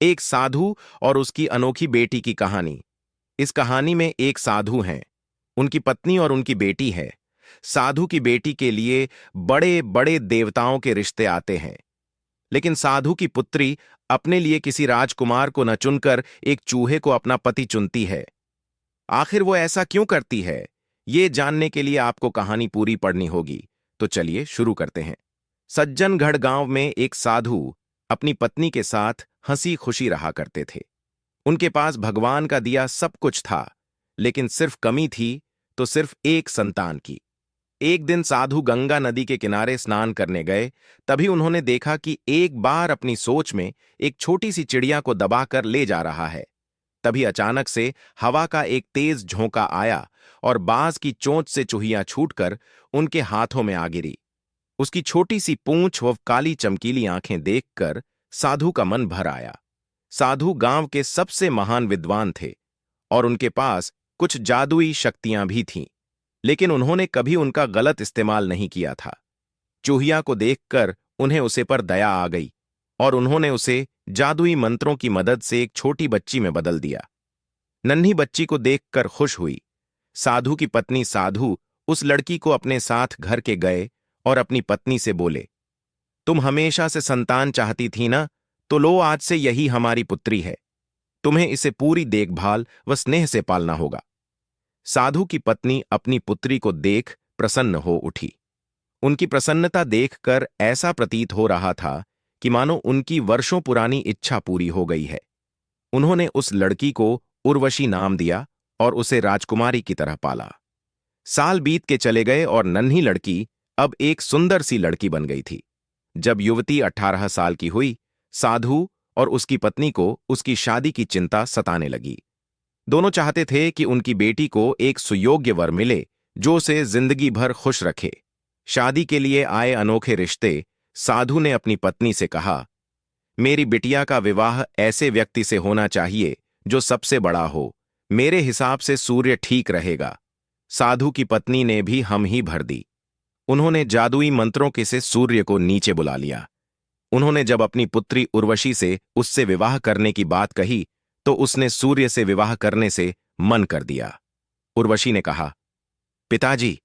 एक साधु और उसकी अनोखी बेटी की कहानी। इस कहानी में एक साधु हैं, उनकी पत्नी और उनकी बेटी है। साधु की बेटी के लिए बड़े बड़े देवताओं के रिश्ते आते हैं, लेकिन साधु की पुत्री अपने लिए किसी राजकुमार को न चुनकर एक चूहे को अपना पति चुनती है। आखिर वो ऐसा क्यों करती है, ये जानने के लिए आपको कहानी पूरी पढ़नी होगी। तो चलिए शुरू करते हैं। सज्जनगढ़ गांव में एक साधु अपनी पत्नी के साथ हंसी खुशी रहा करते थे। उनके पास भगवान का दिया सब कुछ था, लेकिन सिर्फ कमी थी तो सिर्फ एक संतान की। एक दिन साधु गंगा नदी के किनारे स्नान करने गए। तभी उन्होंने देखा कि एक बार अपनी सोच में एक छोटी सी चिड़िया को दबाकर ले जा रहा है। तभी अचानक से हवा का एक तेज झोंका आया और बाज की चोंच से चूहियां छूटकर उनके हाथों में आ गिरी। उसकी छोटी सी पूंछ व काली चमकीली आंखें देखकर साधु का मन भर आया। साधु गांव के सबसे महान विद्वान थे और उनके पास कुछ जादुई शक्तियां भी थीं, लेकिन उन्होंने कभी उनका गलत इस्तेमाल नहीं किया था। चूहिया को देखकर उन्हें उसे पर दया आ गई और उन्होंने उसे जादुई मंत्रों की मदद से एक छोटी बच्ची में बदल दिया। नन्ही बच्ची को देखकर खुश हुई। साधु की पत्नी साधु उस लड़की को अपने साथ घर के गए और अपनी पत्नी से बोले, तुम हमेशा से संतान चाहती थी ना, तो लो आज से यही हमारी पुत्री है। तुम्हें इसे पूरी देखभाल व स्नेह से पालना होगा। साधु की पत्नी अपनी पुत्री को देख प्रसन्न हो उठी। उनकी प्रसन्नता देखकर ऐसा प्रतीत हो रहा था कि मानो उनकी वर्षों पुरानी इच्छा पूरी हो गई है। उन्होंने उस लड़की को उर्वशी नाम दिया और उसे राजकुमारी की तरह पाला। साल बीत के चले गए और नन्ही लड़की अब एक सुंदर सी लड़की बन गई थी। जब युवती 18 साल की हुई, साधु और उसकी पत्नी को उसकी शादी की चिंता सताने लगी। दोनों चाहते थे कि उनकी बेटी को एक सुयोग्य वर मिले जो उसे जिंदगी भर खुश रखे। शादी के लिए आए अनोखे रिश्ते। साधु ने अपनी पत्नी से कहा, मेरी बिटिया का विवाह ऐसे व्यक्ति से होना चाहिए जो सबसे बड़ा हो। मेरे हिसाब से सूर्य ठीक रहेगा। साधु की पत्नी ने भी हम ही भर दी। उन्होंने जादुई मंत्रों के से सूर्य को नीचे बुला लिया। उन्होंने जब अपनी पुत्री उर्वशी से उससे विवाह करने की बात कही तो उसने सूर्य से विवाह करने से मन कर दिया। उर्वशी ने कहा, पिताजी,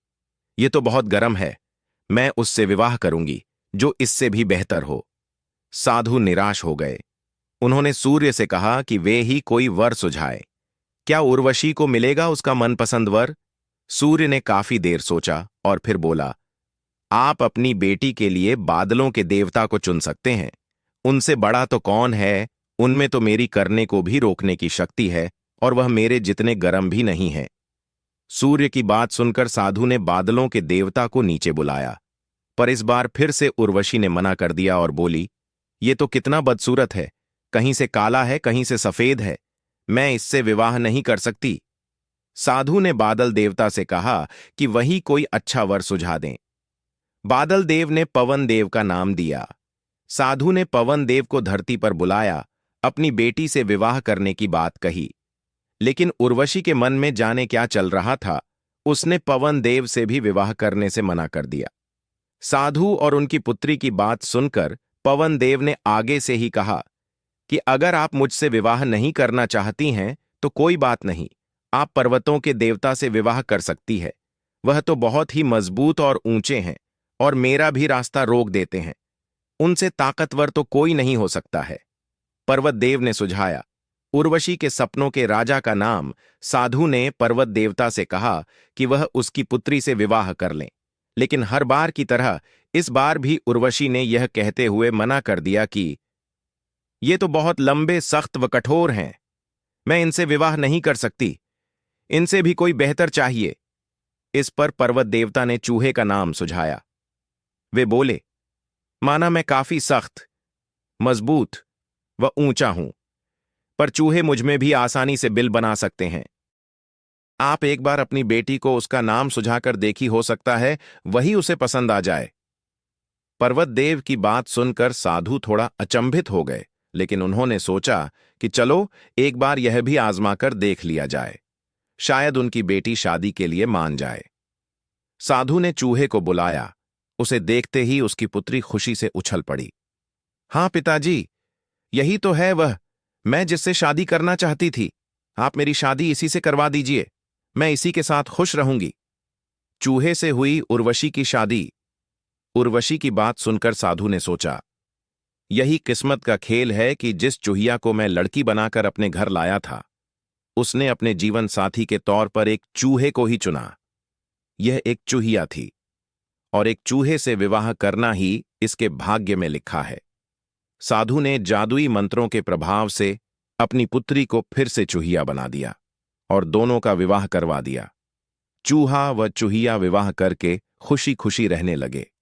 ये तो बहुत गर्म है। मैं उससे विवाह करूंगी जो इससे भी बेहतर हो। साधु निराश हो गए। उन्होंने सूर्य से कहा कि वे ही कोई वर सुझाए। क्या उर्वशी को मिलेगा उसका मनपसंद वर? सूर्य ने काफी देर सोचा और फिर बोला, आप अपनी बेटी के लिए बादलों के देवता को चुन सकते हैं। उनसे बड़ा तो कौन है? उनमें तो मेरी करने को भी रोकने की शक्ति है और वह मेरे जितने गर्म भी नहीं है। सूर्य की बात सुनकर साधु ने बादलों के देवता को नीचे बुलाया, पर इस बार फिर से उर्वशी ने मना कर दिया और बोली, ये तो कितना बदसूरत है। कहीं से काला है, कहीं से सफेद है। मैं इससे विवाह नहीं कर सकती। साधु ने बादल देवता से कहा कि वही कोई अच्छा वर सुझा दें। बादल देव ने पवन देव का नाम दिया। साधु ने पवन देव को धरती पर बुलाया, अपनी बेटी से विवाह करने की बात कही। लेकिन उर्वशी के मन में जाने क्या चल रहा था, उसने पवन देव से भी विवाह करने से मना कर दिया। साधु और उनकी पुत्री की बात सुनकर पवन देव ने आगे से ही कहा कि अगर आप मुझसे विवाह नहीं करना चाहती हैं तो कोई बात नहीं, आप पर्वतों के देवता से विवाह कर सकती है। वह तो बहुत ही मजबूत और ऊंचे हैं और मेरा भी रास्ता रोक देते हैं। उनसे ताकतवर तो कोई नहीं हो सकता है। पर्वत देव ने सुझाया। उर्वशी के सपनों के राजा का नाम साधु ने पर्वत देवता से कहा कि वह उसकी पुत्री से विवाह कर लें, लेकिन हर बार की तरह इस बार भी उर्वशी ने यह कहते हुए मना कर दिया कि ये तो बहुत लंबे, सख्त व कठोर हैं। मैं इनसे विवाह नहीं कर सकती। इनसे भी कोई बेहतर चाहिए। इस पर पर्वत देवता ने चूहे का नाम सुझाया। वे बोले, माना मैं काफी सख्त, मजबूत व ऊंचा हूं, पर चूहे मुझमें भी आसानी से बिल बना सकते हैं। आप एक बार अपनी बेटी को उसका नाम सुझाकर देखी, हो सकता है वही उसे पसंद आ जाए। पर्वत देव की बात सुनकर साधु थोड़ा अचंभित हो गए, लेकिन उन्होंने सोचा कि चलो एक बार यह भी आजमाकर देख लिया जाए, शायद उनकी बेटी शादी के लिए मान जाए। साधु ने चूहे को बुलाया। उसे देखते ही उसकी पुत्री खुशी से उछल पड़ी। हाँ पिताजी, यही तो है वह। मैं जिससे शादी करना चाहती थी, आप मेरी शादी इसी से करवा दीजिए। मैं इसी के साथ खुश रहूंगी। चूहे से हुई उर्वशी की शादी। उर्वशी की बात सुनकर साधु ने सोचा, यही किस्मत का खेल है कि जिस चूहिया को मैं लड़की बनाकर अपने घर लाया था, उसने अपने जीवन साथी के तौर पर एक चूहे को ही चुना। यह एक चूहिया थी और एक चूहे से विवाह करना ही इसके भाग्य में लिखा है। साधु ने जादुई मंत्रों के प्रभाव से अपनी पुत्री को फिर से चूहिया बना दिया और दोनों का विवाह करवा दिया। चूहा व चूहिया विवाह करके खुशी खुशी रहने लगे।